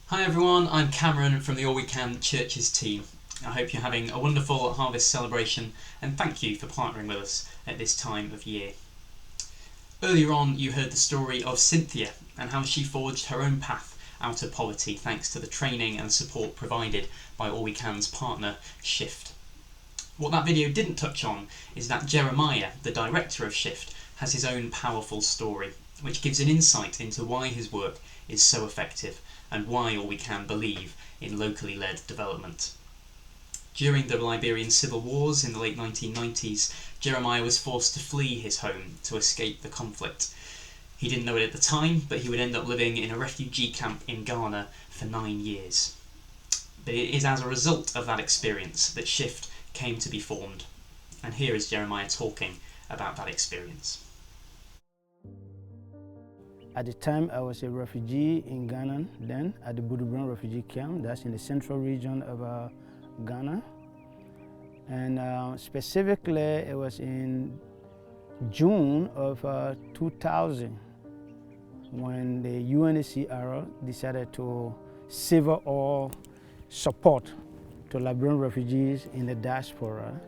Hi everyone, I'm Cameron from the All We Can Churches team. I hope you're having a wonderful harvest celebration and thank you for partnering with us at this time of year. Earlier on you heard the story of Cynthia and how she forged her own path out of poverty thanks to the training and support provided by All We Can's partner SHIFT. What that video didn't touch on is that Jeremiah, the director of SHIFT, has his own powerful story, which gives an insight into why his work is so effective and why All We Can believe in locally led development. During the Liberian civil wars in the late 1990s, Jeremiah was forced to flee his home to escape the conflict. He didn't know it at the time, but he would end up living in a refugee camp in Ghana for 9 years. But it is as a result of that experience that SHIFT came to be formed. And here is Jeremiah talking about that experience. At the time, I was a refugee in Ghana then, at the Budubron refugee camp. That's in the central region of Ghana. And specifically, it was in June of 2000 when the UNHCR decided to sever all support to Liberian refugees in the diaspora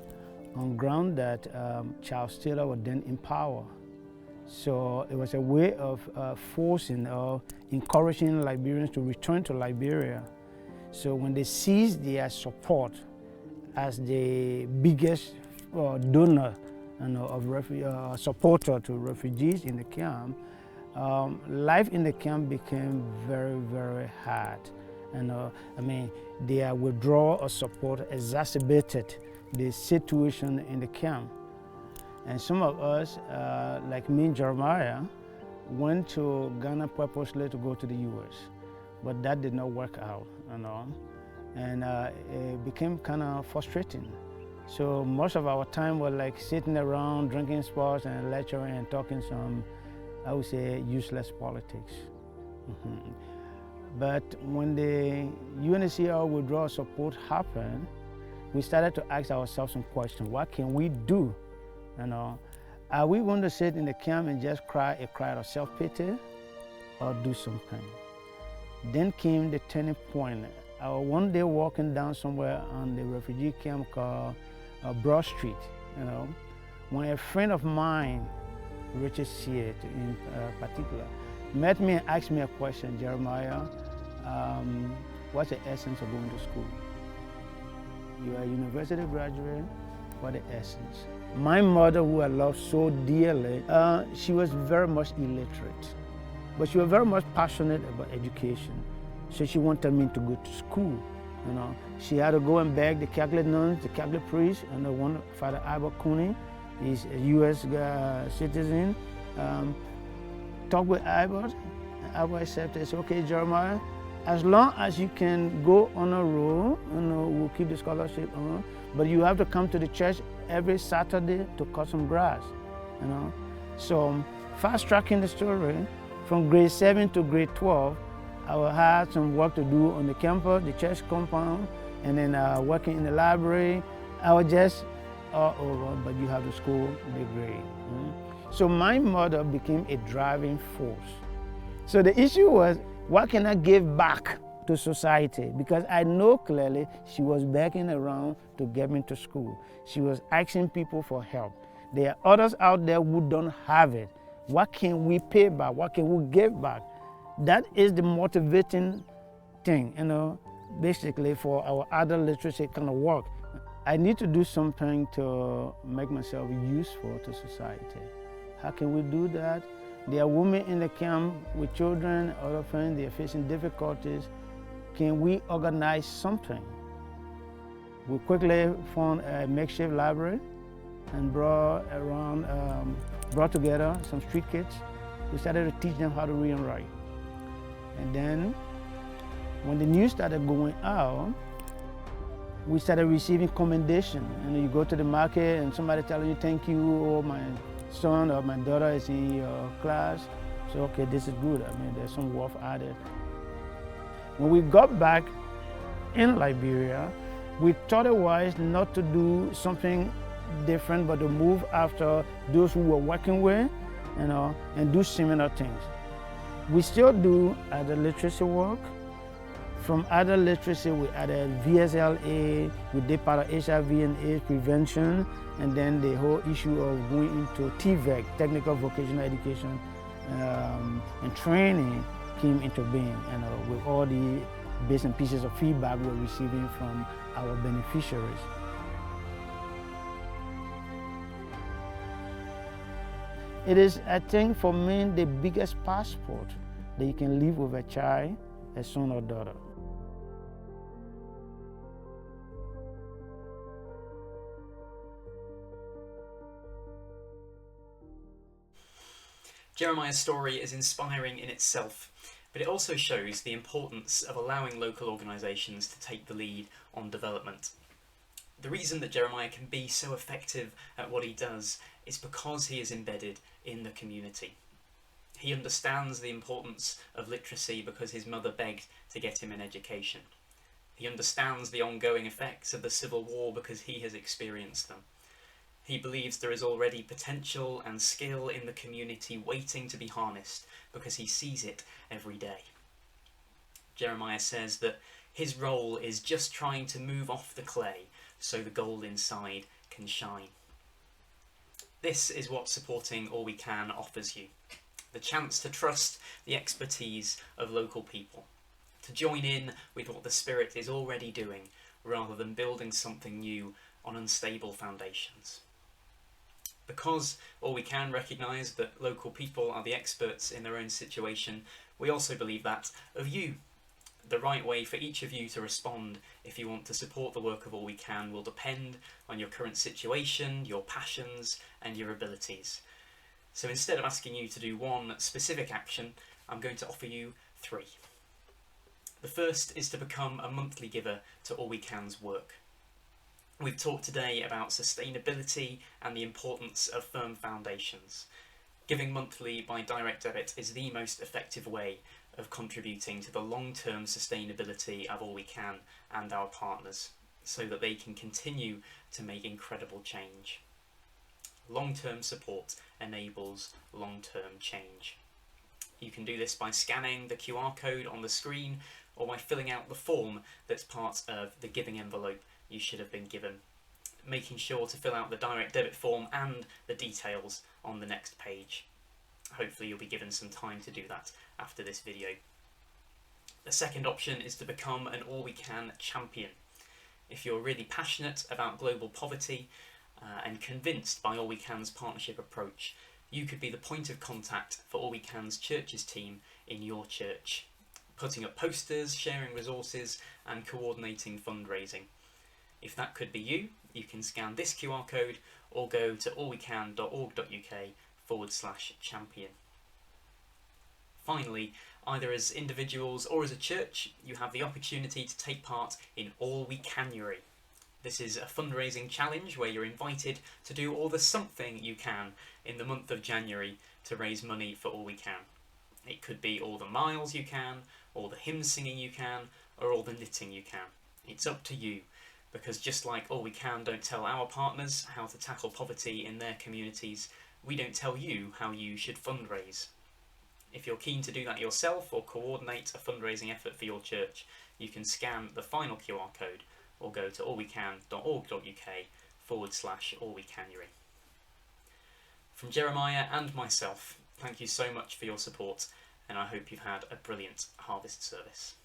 on ground that Charles Taylor was then in power. So it was a way of forcing or encouraging Liberians to return to Liberia. So when they seized their support as the biggest donor of supporter to refugees in the camp, life in the camp became very, very hard. And their withdrawal of support exacerbated the situation in the camp. And some of us, like me and Jeremiah, went to Ghana purposely to go to the US, but that did not work out, and it became kind of frustrating. So most of our time was like sitting around, drinking sports and lecturing and talking some, I would say, useless politics. But when the UNHCR withdrawal support happened, we started to ask ourselves some questions. What can we do? Are we going to sit in the camp and just cry a cry of self-pity or do something? Then came the turning point. I was one day walking down somewhere on the refugee camp called Broad Street, when a friend of mine, Richard Seat in particular, met me and asked me a question: Jeremiah, what's the essence of going to school? You are a university graduate, what the essence? My mother, who I love so dearly, she was very much illiterate, but she was very much passionate about education. So she wanted me to go to school. She had to go and beg the Catholic nuns, the Catholic priests, and one Father Albert Cooney, he's a U.S. citizen. Talk with Albert, and Albert accepted. Said, okay, Jeremiah, as long as you can go on a roll, we'll keep the scholarship on, but you have to come to the church every Saturday to cut some grass, So fast-tracking the story, from grade 7 to grade 12, I had some work to do on the campus, the church compound, and then working in the library. I was just all over, but you have to score the grade. So my mother became a driving force. So the issue was, what can I give back to society? Because I know clearly she was begging around to get me to school. She was asking people for help. There are others out there who don't have it. What can we pay back? What can we give back? That is the motivating thing, basically for our adult literacy kind of work. I need to do something to make myself useful to society. How can we do that? There are women in the camp with children, other friends, they're facing difficulties. Can we organize something? We quickly found a makeshift library and brought together some street kids. We started to teach them how to read and write. And then when the news started going out, we started receiving commendation. You go to the market and somebody telling you, thank you, or my son or my daughter is in your class. So, okay, this is good. There's some worth added. When we got back in Liberia, we thought it wise not to do something different, but to move after those who were working with, and do similar things. We still do the literacy work, From adult literacy, we added VSLA, we did part of HIV and AIDS prevention, and then the whole issue of going into TVEC, technical vocational education, and training came into being, and with all the bits and pieces of feedback we're receiving from our beneficiaries. It is, I think, for men, the biggest passport that you can live with a child, a son or daughter. Jeremiah's story is inspiring in itself, but it also shows the importance of allowing local organisations to take the lead on development. The reason that Jeremiah can be so effective at what he does is because he is embedded in the community. He understands the importance of literacy because his mother begged to get him an education. He understands the ongoing effects of the Civil War because he has experienced them. He believes there is already potential and skill in the community waiting to be harnessed because he sees it every day. Jeremiah says that his role is just trying to move off the clay so the gold inside can shine. This is what supporting All We Can offers you. The chance to trust the expertise of local people, to join in with what the Spirit is already doing rather than building something new on unstable foundations. Because All We Can recognise that local people are the experts in their own situation, we also believe that of you. The right way for each of you to respond if you want to support the work of All We Can will depend on your current situation, your passions and your abilities. So instead of asking you to do one specific action, I'm going to offer you 3. The first is to become a monthly giver to All We Can's work. We've talked today about sustainability and the importance of firm foundations. Giving monthly by direct debit is the most effective way of contributing to the long-term sustainability of All We Can and our partners, so that they can continue to make incredible change. Long-term support enables long-term change. You can do this by scanning the QR code on the screen or by filling out the form that's part of the giving envelope you should have been given, making sure to fill out the direct debit form and the details on the next page. Hopefully you'll be given some time to do that after this video. The second option is to become an All We Can champion. If you're really passionate about global poverty and convinced by All We Can's partnership approach, you could be the point of contact for All We Can's churches team in your church, putting up posters, sharing resources and coordinating fundraising. If that could be you, you can scan this QR code or go to allwecan.org.uk/champion. Finally, either as individuals or as a church, you have the opportunity to take part in All We Canuary. This is a fundraising challenge where you're invited to do all the something you can in the month of January to raise money for All We Can. It could be all the miles you can, all the hymn singing you can, or all the knitting you can. It's up to you. Because just like All We Can don't tell our partners how to tackle poverty in their communities, we don't tell you how you should fundraise. If you're keen to do that yourself or coordinate a fundraising effort for your church, you can scan the final QR code or go to allwecan.org.uk/allwecanuary. From Jeremiah and myself, thank you so much for your support, and I hope you've had a brilliant harvest service.